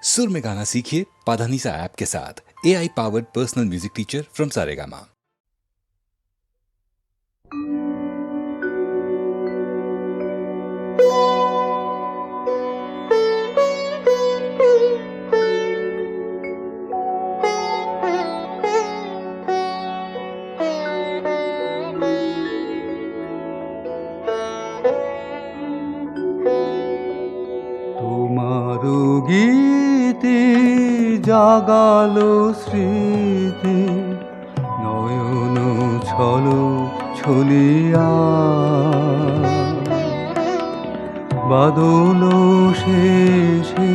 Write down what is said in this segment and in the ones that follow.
सुर में गाना सीखिए पाधानीसा ऐप के साथ। AI powered personal music teacher from Saregama. তোমারো গীতে জাগালো স্মৃতি, নয়ন ছলো ছলিয়া, বাদল শেষে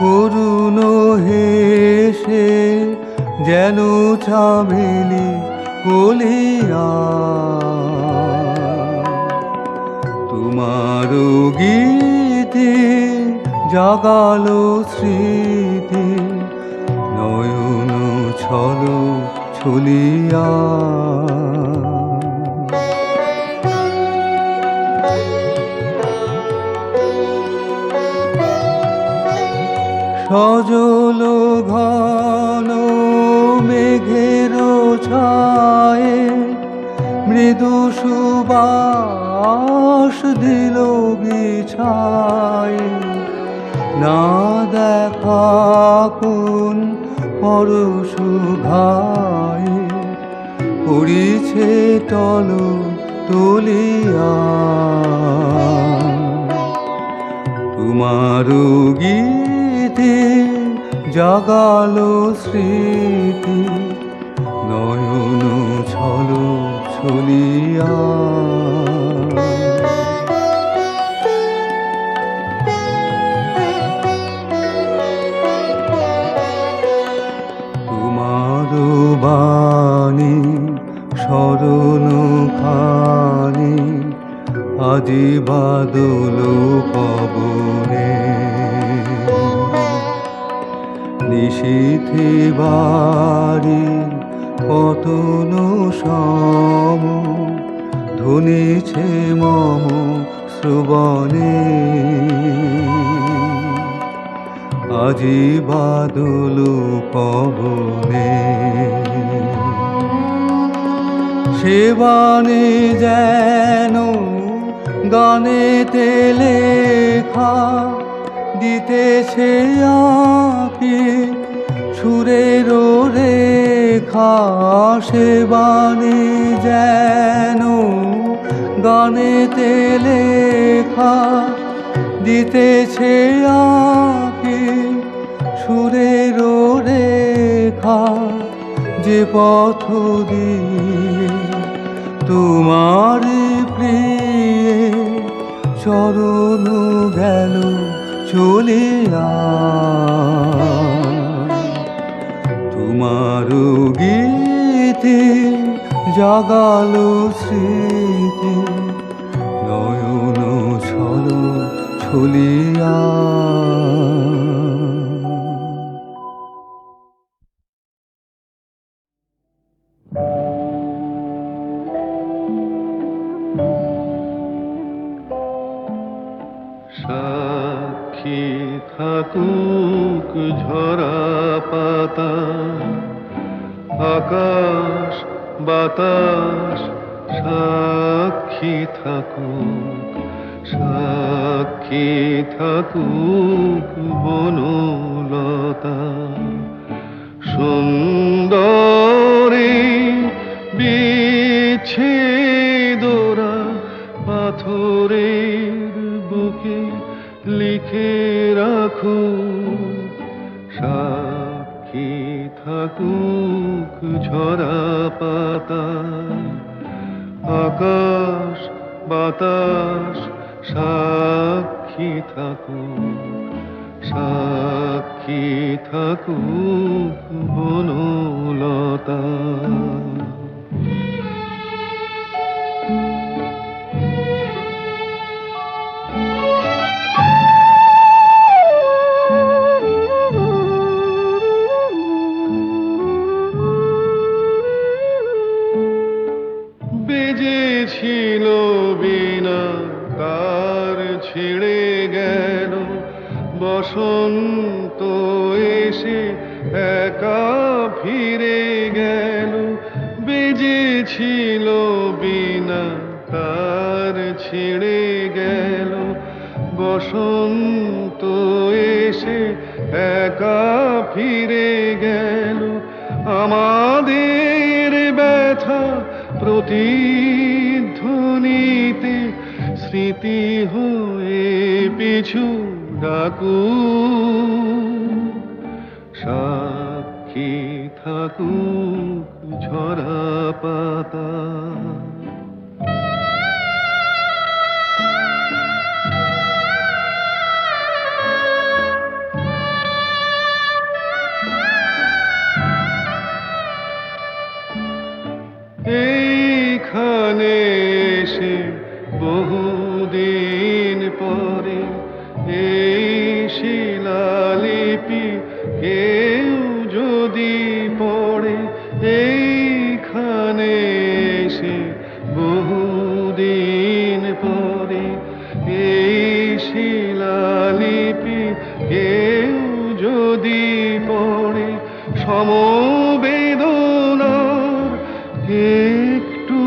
করুণ হেসে যেন চামেলি কলিয়া। তোমারো গীতে জাগালো স্মৃতি, নয়ন ছলো ছলিয়া। সজল ঘন মেঘের ছায়ে মৃদু সুবাস দিল বিছায়, না দেখা কোন পরশ ঘায়ে পড়িছে টল তলিয়া। তোমারো গীতে জাগালো স্মৃতি, নয়ন ছলো ছলিয়া। তোমারো বাণী শরণ খানি, আজি বাদল পবনে, নিশীথে বাড়ি পতন সম ধ্বনিছে মম শ্রবণে। আজি বাদল পবনে, সেবানে যেন গানেতে লেখা দিতেছে আঁকি সুরের রেখা। সেবানে যেন গানেতে লেখা দিতেছে আঁকি সুরের রেখা। যে পথ দিয়ে তোমার প্রিয়ে চরণ গেল চলিয়া। তোমারো গীতে জাগালো স্মৃতি, নয়ন ছলো ছলিয়া। সাক্ষী থাকুক ঝরা পাতা, আকাশ বাতাস সাক্ষী থাকুক, সাক্ষী থাকুক বনলতা। সুন্দরী বিচ্ছেদরা পাথরের বুকে লিখে রাখো, সাক্ষী থাকুক ঝরা পাতা, আকাশ বাতাস সাক্ষী থাকুক, সাক্ষী থাকুক বনলতা। বেজেছিল বীণা, কার ছিঁড়ে গেল বসন্ত বসন্ত এসে একা ফিরে গেল, বেজেছিল বিনা তার ছিঁড়ে গেল। বসন্ত এসে একা ফিরে গেল, আমাদের ব্যথা প্রতিধ্বনিতে স্মৃতি হয়ে পিছু ডাকু, সাক্ষী থাকুক ঝরা পাতা। এইখানে এসে বহুদিন পরে এই শিলালিপি কেউ যদি পড়ে, এইখানে এসে বহুদিন পরে এই শিলালিপি কেউ যদি পড়ে, সমবেদনার একটু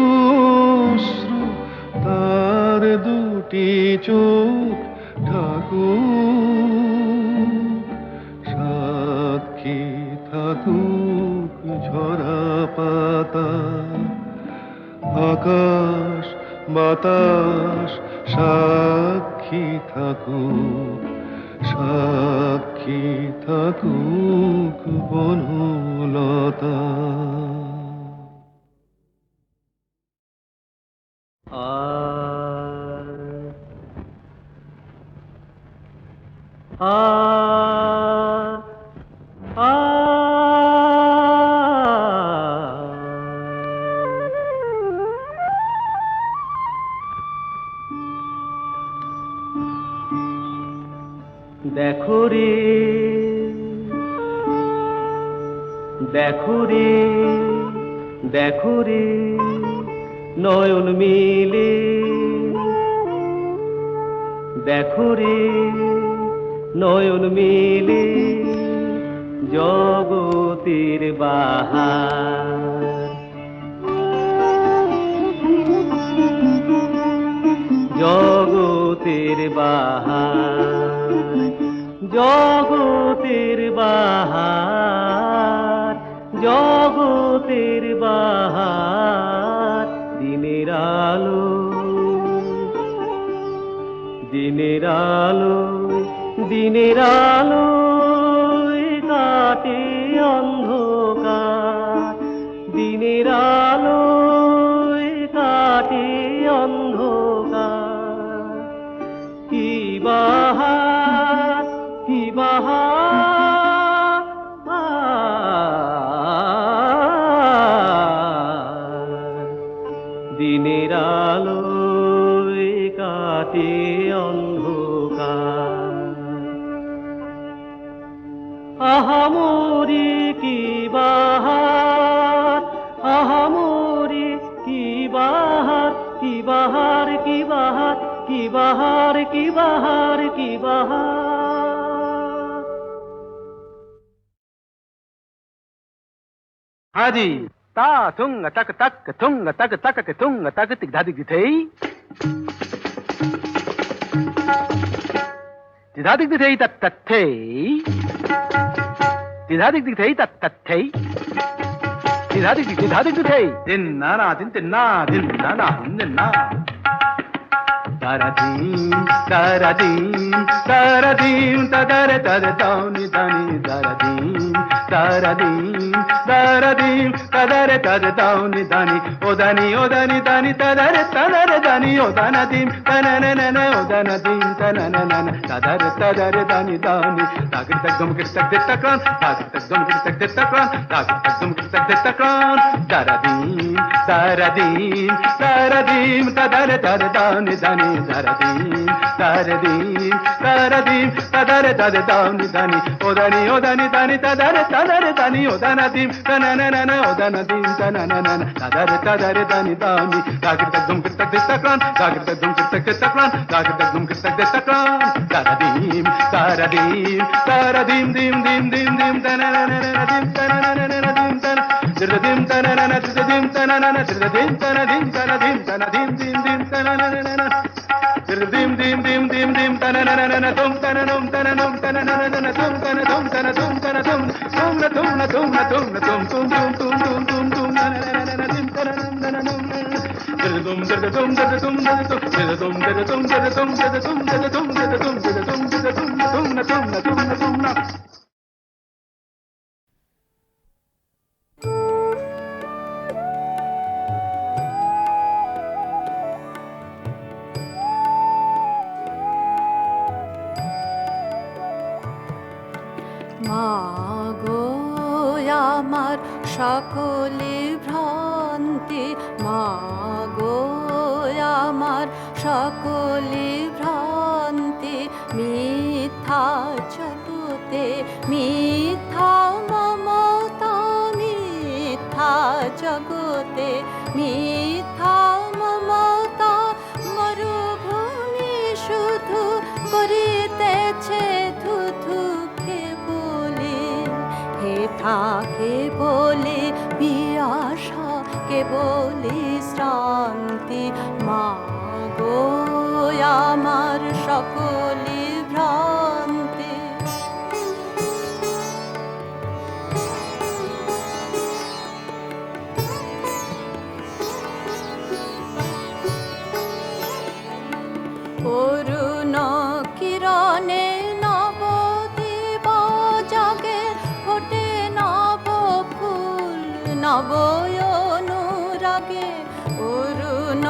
অশ্রু তার দুটি চোখ ঠাকুর, সাক্ষী থাকুক ঝরা পাতা। আকাশ বাতাস সাক্ষী থাকুক, সাক্ষী থাকুক বনলতা। দেখো রে, দেখো রে, দেখো রে নয়ন মিলে, দেখো রে নয়ন মিলে জগতের বাহার, জগতের বাহার, জগতের বাহার, জগতের বাহার। দিনের আলো, দিনের আলো, দিনের আলো কাটে অন্ধকার, দিনের আলো কাটে অন্ধকার। কি বাহার, কি বাহার, দিনের আলো কাটে অন্ধকার। আহামরি কি বাহার, আহামরি কি বাহার, কি বাহার, কি বাহার, কি বাহার, কি বাহার, কি বাহার। हाजी ता थुंग तक तक थुंग तक तक के थुंग तक तिक धादिक दिथई तिधादिक दिथई तत तत्थई तिधादिक दिथई तत तत्थई तिधादिक दिथई दिन ना दिन ना दिन ना दिन ना Daradim, daradim, daradim, tadare tadani dani daradim, daradim, daradim, tadare tadani dani, odani odani dani tadare dani, odanadim, tananana, odanadim, tananana, tadare dani dani, tagir tagdum kirtak detakran, tagir tagdum kirtak detakran, tagir tagdum kirtak detakran, daradim, daradim, daradim, tadare tadani dani. Daradim, daradim, daradim, tadare tadani dani, odani odani dani tadare tadare tani o dana dim tana na na na o dana dim tana na na na tadare tani tani dagir tak dum kir tak de takran dagir tak dum kir tak de takran dagir tak dum kir tak de takran taradim taradim dim dim dim dim tana na na na dim tana na na na dim tana dim tana na na dim tana na na dim tana dim tana dim tana dim dim dim tana na na na dim dim dim dim dim tana na na na tum tana num tana num tana na na na tum tana tum tana tum tana tum tum na tum na tum na tum na tum tum tum tum tum tum tum na na na na dim tana num tana num dum dum dum dum dum dum dum dum dum dum dum dum na tum na tum na tum na মাগো আমার সকলে ভ্রান্তি মাগো আমার সকলে ভ্রান্তি মিথ্যা জগতে মিথ্যা মমতা মিথ্যা জগতে মিথ্যা মমতা মরুভূমি শুধু করিতেছে ধুধু থাকে বলে পিয়াসা কে বলে শ্রান্তি মাগো আমার সকলে ভ্রান্তি অরুণ কিরণে নবদ্বীপ জাগে ফোটে নব ফুল নব অনুরাগে অরুণ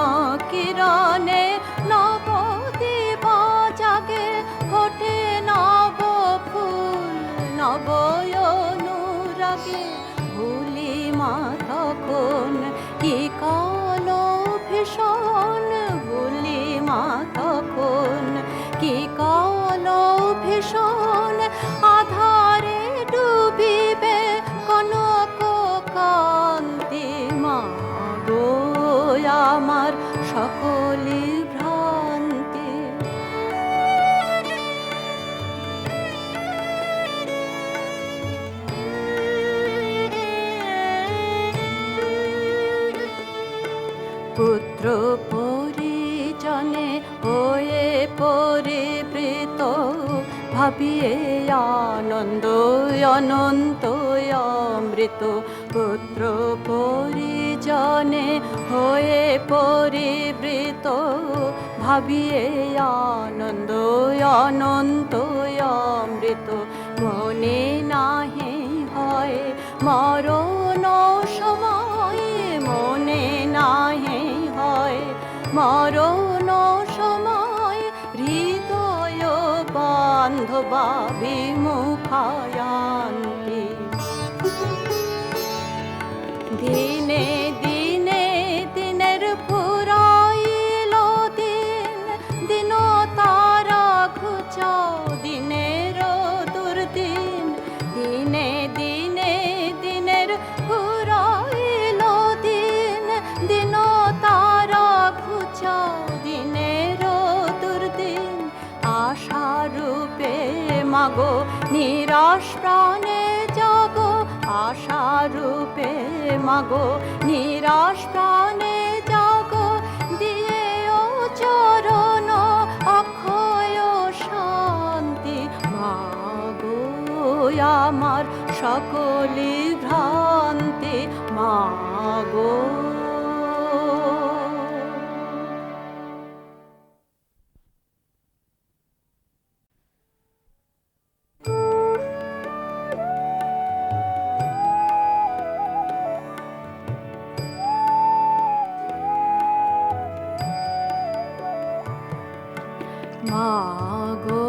কিরণে নবদ্বীপ জাগে ফোটে নব ফুল নব অনুরাগে ভুলি মা তখন কি কালো ভীষণ ভুলি মা তখন কি কালো ভীষণ আধারে ডুবিবে কনক কান্তি মাগো আমার সকলি ভ্রান্তি পুত্র পরিজনে হয়ে পরিবৃত ভাবিয়ে আনন্দ অনন্ত অমৃত পুত্র পরিজনে হয়ে পরিবৃত ভাবিয়ে আনন্দ অনন্ত অমৃত মনে নাহি হয় মরণ সময় মনে নাহি হয় মরণ সময় হৃদয় বান্ধবা বিমুখায়ান্তি দিনে দিনে দিনের ফুরাইল দিন দিন তারা ঘুচাও দিনের দুর্দিন দিনে দিনে দিনের ফুরাইল দিন দিন তারা ঘুচাও দিনের দুর্দিন আশারূপে মাগো নিরাশ প্রাণে জাগো আশারূপে মাগো নিরাশ প্রাণে জাগো দিয়ে ও চরণ অক্ষয় শান্তি মাগো আমার সকলি ভ্রান্তি মাগো মাগো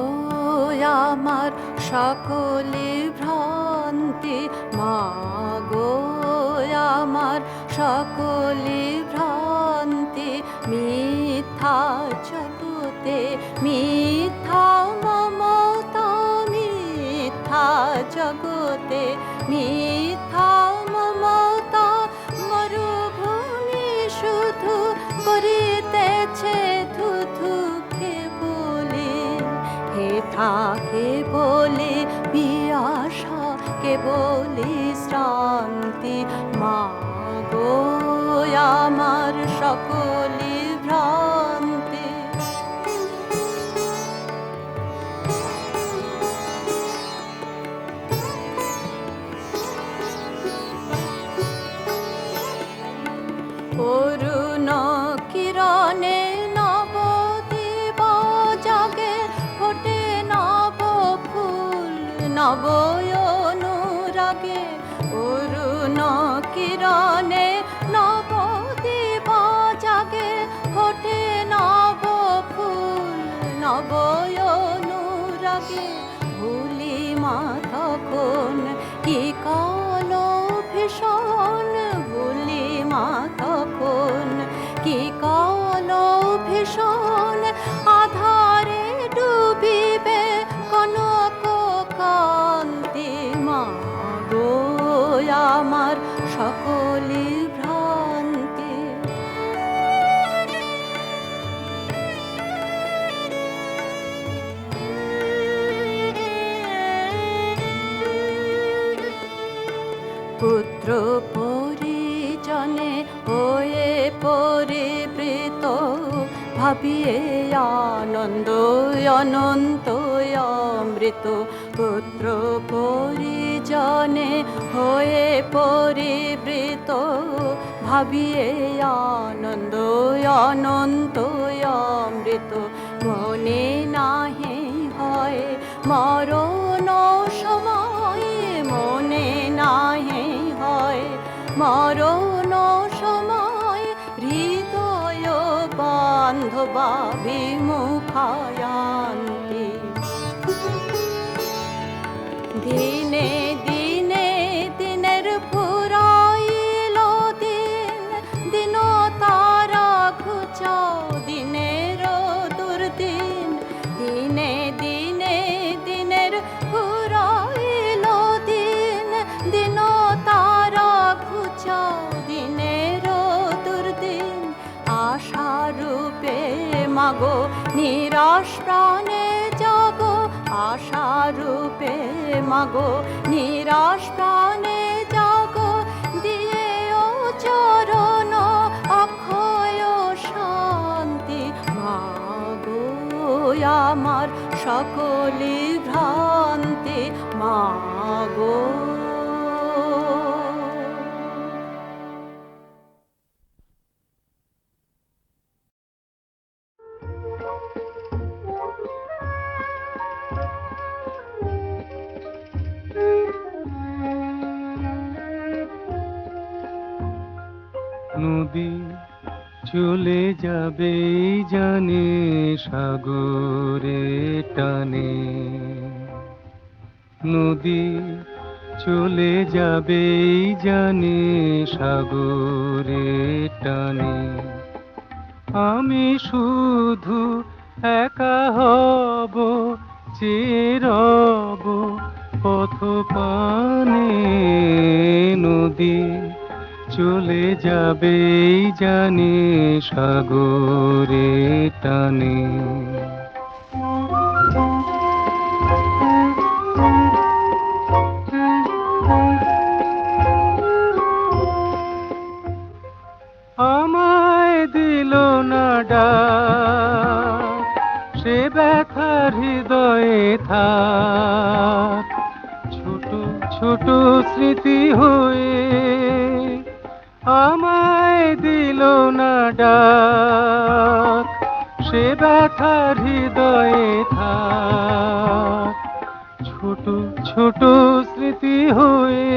আমার সকলে ভ্রান্তি মাগো আমার সকলে ভ্রান্তি মিথ্যা জগতে মিথ্যা মমতা মিথ্যা মিথ্যা জগতে মিথ্যা মমতা মরুভূমি শুধু করিতেছে থুথু কেবলে হেথা কেবলে পিয়াসা কেবলে শ্রান্তি মা গো আমার সকলি ভ্রান্তি অরুণ কিরণে নবদ্বীপ জাগে ফোটে নব ফুল নব অনুরাগে অরুণ কিরণে নবদ্বীপ জাগে ফোটে নব ফুল নব অনুরাগে ভুলি মা তখন কি কাল ভীষণ ভুলি মা তখন কি কাল ভীষণ আধারে ডুবিবে কনক কান্তি মা গো আমার সকলি ভ্রান্তি পুত্র পরিজনে হয়ে পরিবৃত ভাবিয়ে আনন্দ অনন্ত অমৃত পুত্র পরিজনে হয়ে পরিবৃত ভাবিয়ে আনন্দ অনন্ত অমৃত মনে নাহি হয় মরণ সময় মনে নাহি হয় মরণ সময় হৃদয় বান্ধবা বিমুখায়ান্তি দিনে দিনে দিনের ফুরাইল দিন দিন তারা ঘুচাও দিনের দুর্দিন দিনে দিনে দিনের ফুরাইল দিন দিন তারা ঘুচাও দিনের দুর্দিন আশা রূপে মাগো নিরাশ প্রাণে জাগো আশা রূপে মাগো নিরাশ প্রাণে জাগো দিয়ে ও চরণ অক্ষয় শান্তি মাগো আমার সকলি ভ্রান্তি মাগো নদী চলে যাবে জানে সাগরে টানে নদী চলে যাবে জানে সাগরে টানে আমি শুধু একা হব চেয়ে রব পথ পানে নদী চলে যাবে জানে সাগরে টানে আমায় দিল না ডাক সে ব্যথার হৃদয়ে থাক ছোট ছোট স্মৃতি হয়ে আমায় দিল না ডাক সে ব্যথার হৃদয়ে থাক ছোট ছোট স্মৃতি হয়ে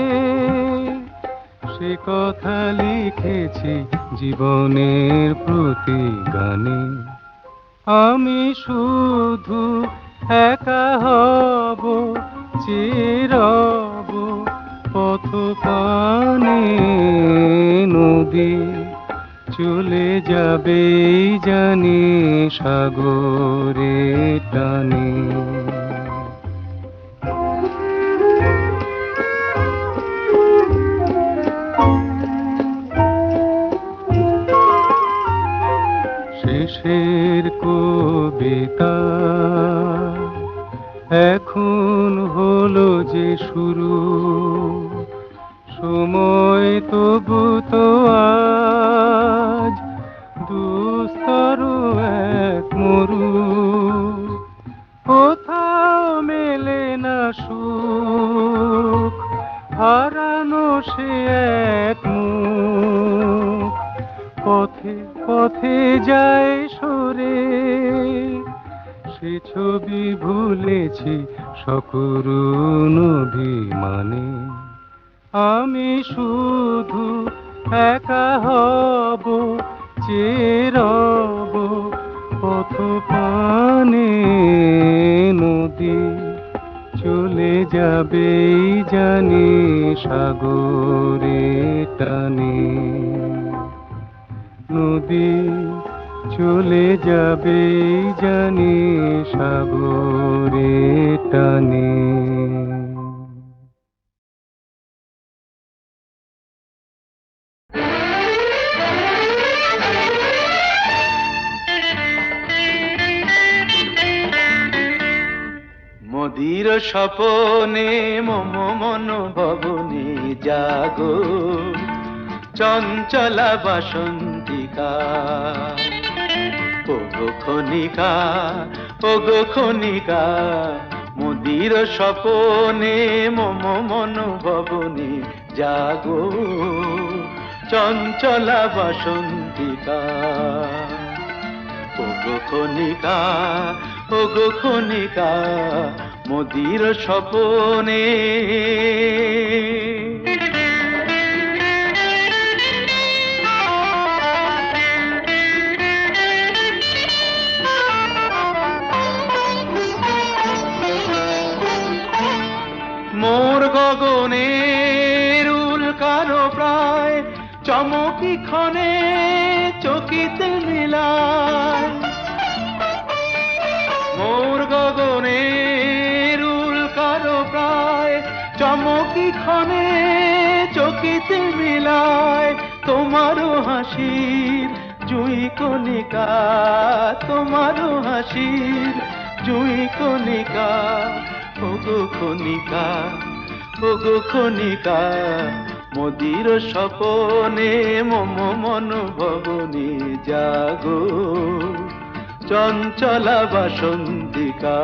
সে কথা লিখেছি জীবনের প্রতি গানে আমি শুধু একা হব চেয়ে রব পথ পানে নদী চলে যাবে জানি সাগরে টানে শুরু, সময় তবু তো আজ দুস্তর এক মরু, কোথাও মেলে না সুখ, হারানো সে এক মুখ, পথে পথে যায় সরে, সে ছবি ভুলেছি সকরুণ অভিমানে। আমি শুধু একা হব, চেয়ে রব পথ পানে। নদী চলে যাবে জানি সাগরে টানে, নদী চলে যাবে জানি সাগরে টানে। মদির স্বপনে মম মন ভবনে জাগো, চঞ্চলা বাসন্তিকা। ওগো খনিকা, ওগো খনিকা, মদির স্বপনে মম মন ভবনে জাগো, চঞ্চলা বাসন্তিকা। ওগো খনিকা, ওগো খনিকা, মদির স্বপনে। মোর গগনের উল্কারো প্রায় চমকি ক্ষণে চকিতে মিলায়। মোর গগনের উল্কারো প্রায় চমকি ক্ষণে চকিতে মিলায়। তোমারও হাসির জুই কণিকা, তোমারও হাসির জুই কণিকা। ওগো খনিকা, ওগো খনিকা, মদির স্বপনে মম মন ভবনে জাগো, চঞ্চলা বাসন্তিকা।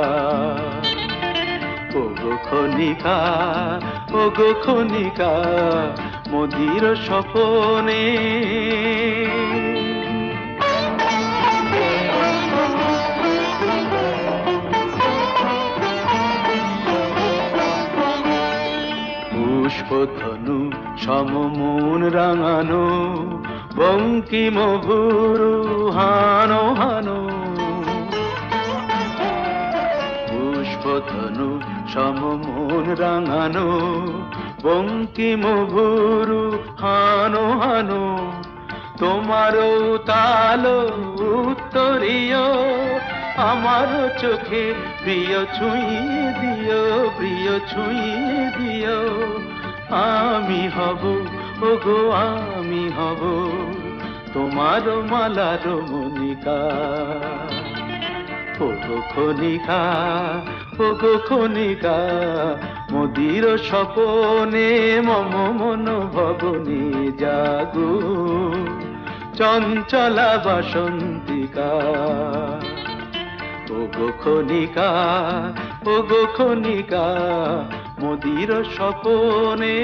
ওগো খনিকা, ওগো খনিকা, মদির স্বপনে। পুষ্পধনু সমমন রাঙানো, বঙ্কিম ভুরু হানো হানো। পুষ্পধনু সমমন রাঙানো, বঙ্কিম ভুরু হানো হানো। তোমারও তালো উত্তরীয়, আমারও চোখে প্রিয় ছুঁয়ে দিও, প্রিয় ছুঁয়ে দিও। আমি হব, ওগো আমি হব, তোমার মালার মনিকা। ওগো খনিকা, ওগো খনিকা, মদির স্বপনে মম মন ভবনে জাগো, চঞ্চলা বাসন্তিকা। ওগো খনিকা, ওগো খনিকা, মদির স্বপনে।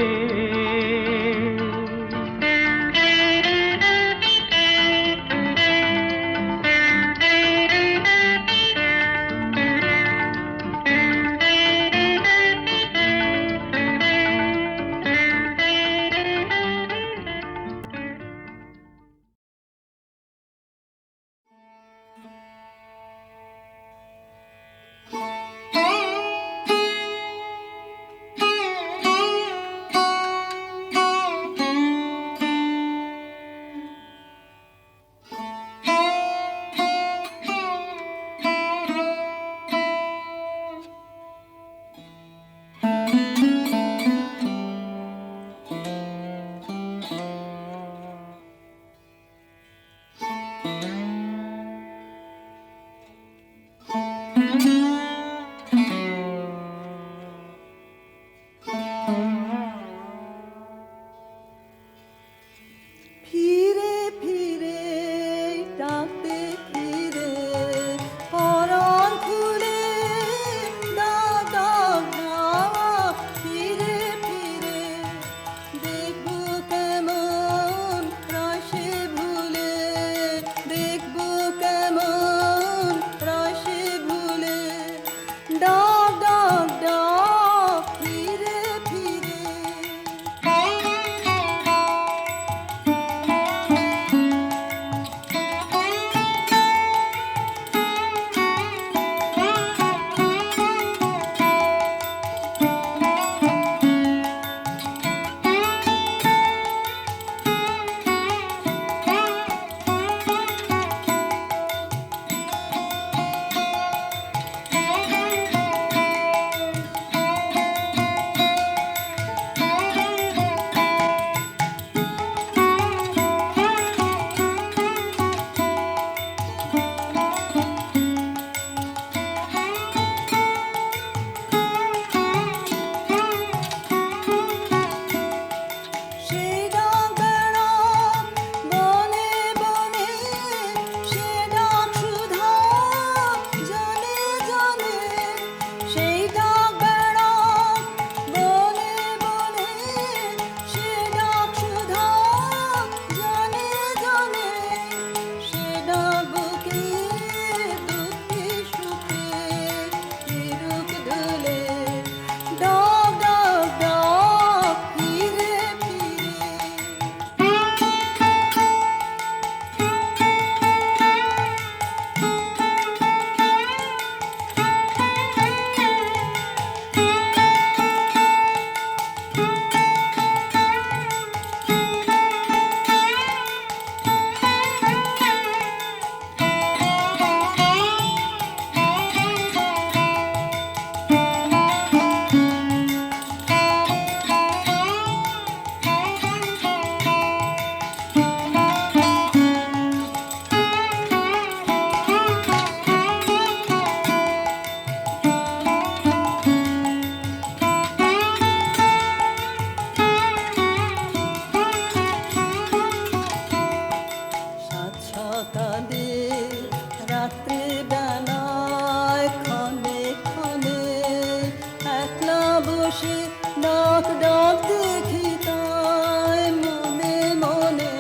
ডাক ডাক দেখি তাই মনে মনে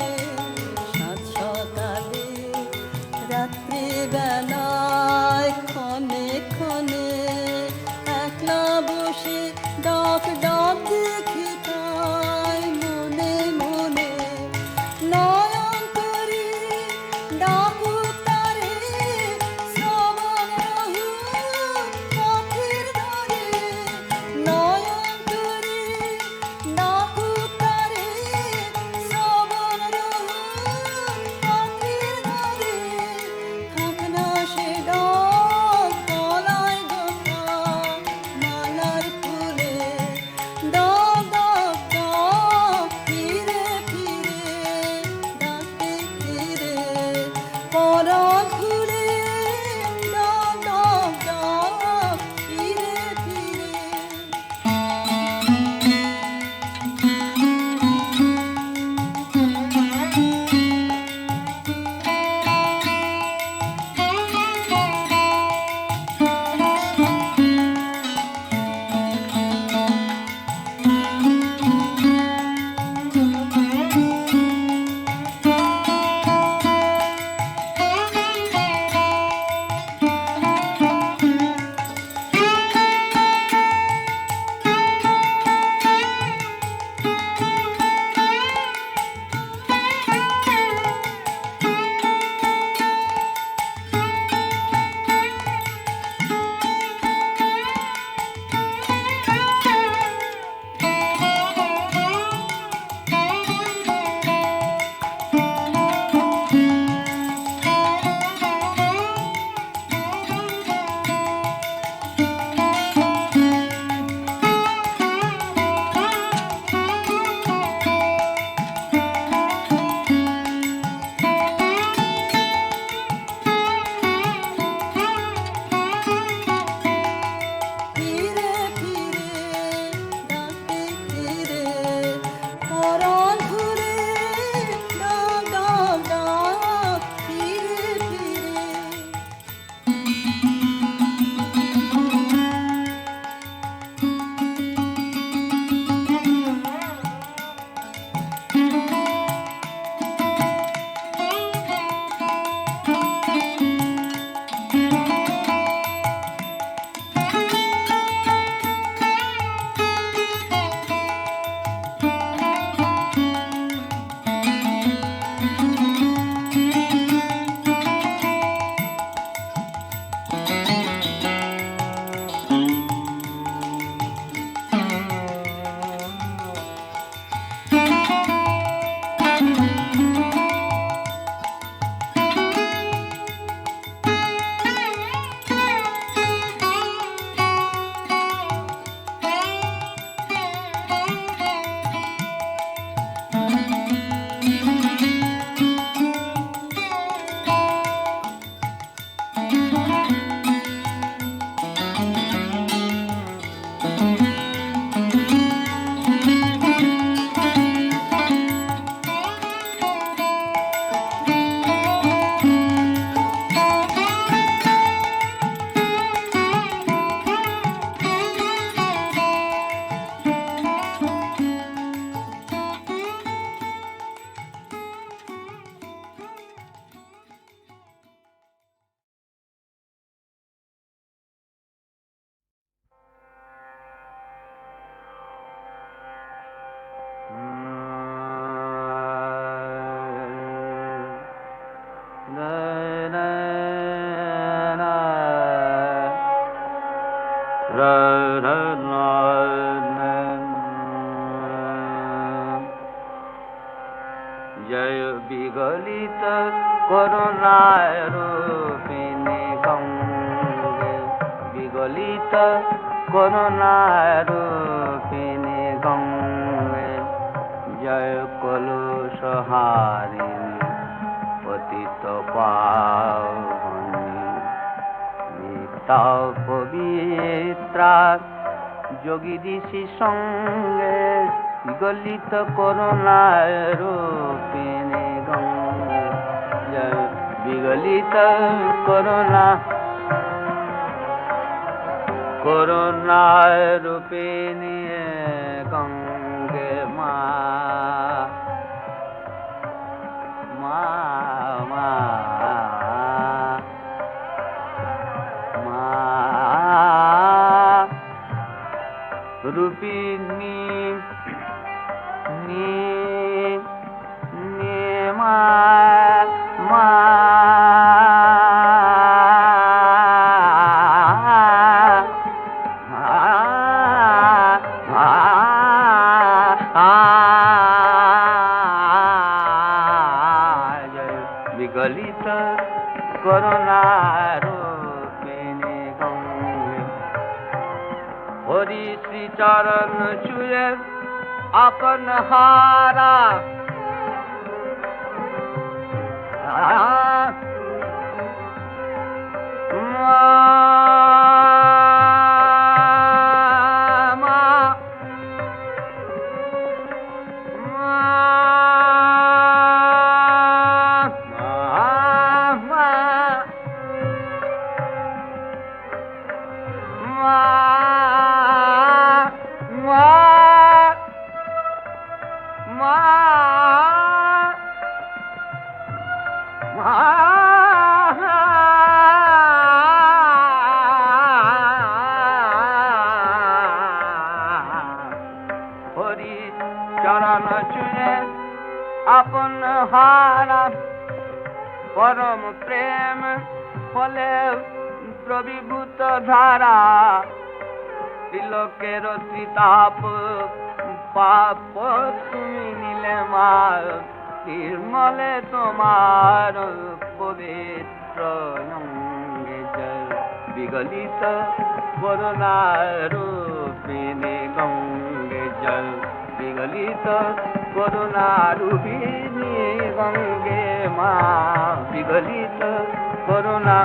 সাত সকালে রাত্রি বেলায় ক্ষণে ক্ষণে একলা বসে ডাক ডাক দেখি তাই মনে মনে নয়ন করি ডাকুক তারে শ্রাবণ রহু পথের ধারে নয়ন করি ডাকুক তারে শ্রাবণ রহু পথের ধারে থাক না সে ডাক গলায় গাঁথা মালার ফুলে ডাক ডাক ডাক ফিরে ফিরে ডাকে ফিরে পরাণ খুলে ডাক ডাক ডাক ফিরে ফিরে ফিরে ফিরে ডাকে ফিরে পরাণ ঘুরে ডাক ডাক ডাক ফিরে ফিরে जय विगलित करुणाय रूपिणी गंगे विगलित करुणाय रूपिणी गंगे जय कलुषहारिणी पतित पावनी नित्या पवित्रा যোগী ঋষি সঙ্গে গলিত করুণায় রূপিণী গঙ্গে জয় বিগলিত করুণা করুণার রূপিণী গঙ্গে মা মা মা মা রূপিণী নি নি মা মা বিগলিত করুণার রূপিণী গঙ্গে হরি শ্রী চরণ ছুঁয়ে আপন হারা হরি চরণ ছুঁয়ে আপন হারা পরম প্রেম ফলে দ্রবীভূত ধারা তিলকের ত্রিতাপ পাপ তুমি নিলে মা নির্মলে তোমার পবিত্র অঙ্গে জল বিগলিত করুণার রূপিণী গঙ্গে জল বিগলিত করুণার রূপিণী গঙ্গে মা বিগলিত করুণা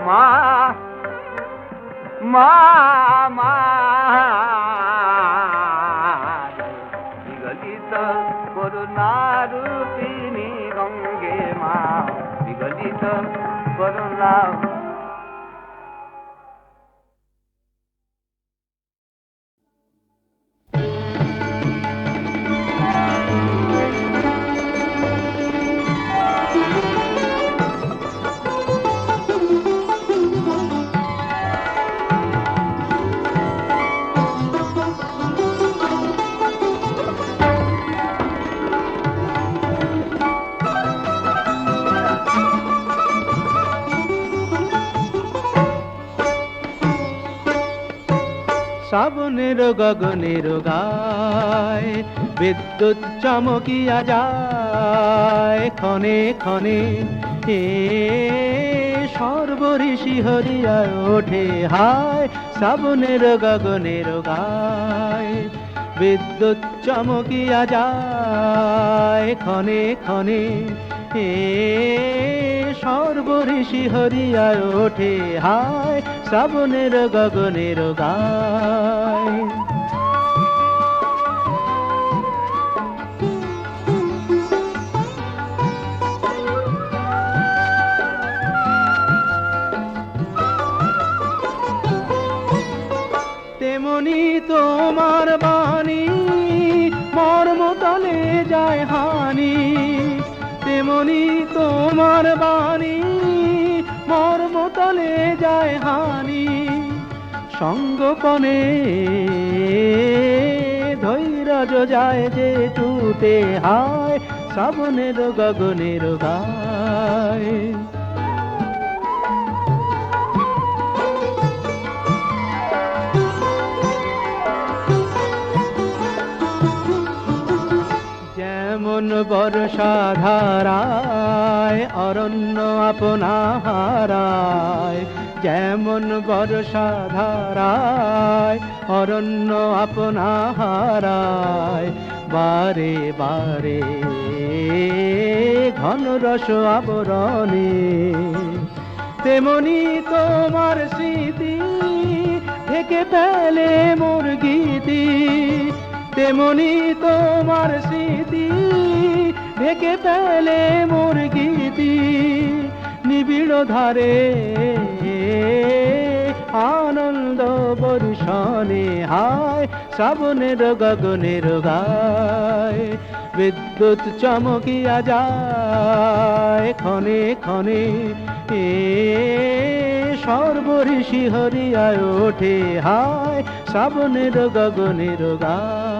মা মা মা বিগলিত করুণারূপিণী গঙ্গে মা বিগলিত করুণা শ্রাবণের গগনের গায় বিদ্যুৎ চমকিয়া যায় ক্ষণে ক্ষণে এ সর্বঋষি হরিয়া ওঠে হায় শ্রাবণের গগনের গায় বিদ্যুৎ চমকিয়া যায় ক্ষণে ক্ষণে এ সর্বঋষি হরিয়া ওঠে হায় শ্রাবণের গগনের গায় তেমনি তোমার বাণী মর্মতলে যায় হানি তেমনি তোমার বাণী মর্মতলে যায় হানি সঙ্গপনে ধৈর্য যায় যে টুটে হায় শ্রাবণের গগনের গায় যেমন বর্ষা ধারায় অরণ্য আপনা হারায় যেমন বর্ষা ধারায় অরণ্য আপনা হারায় বারে বারে ঘন রস আবরণে তেমনি তোমার স্মৃতি ঢেকে ফেলে মোর গীতি তেমনি তোমার স্মৃতি ঢেকে ফেলে মোর গীতি নিবিড় ধারে আনন্দ বর্ষণে হায় শ্রাবণের গগনের গায় বিদ্যুৎ চমকিয়া যায় ক্ষণে ক্ষণে এ সর্বঋষি হরিয়ায় ওঠে হায় শ্রাবণের গগনের গায়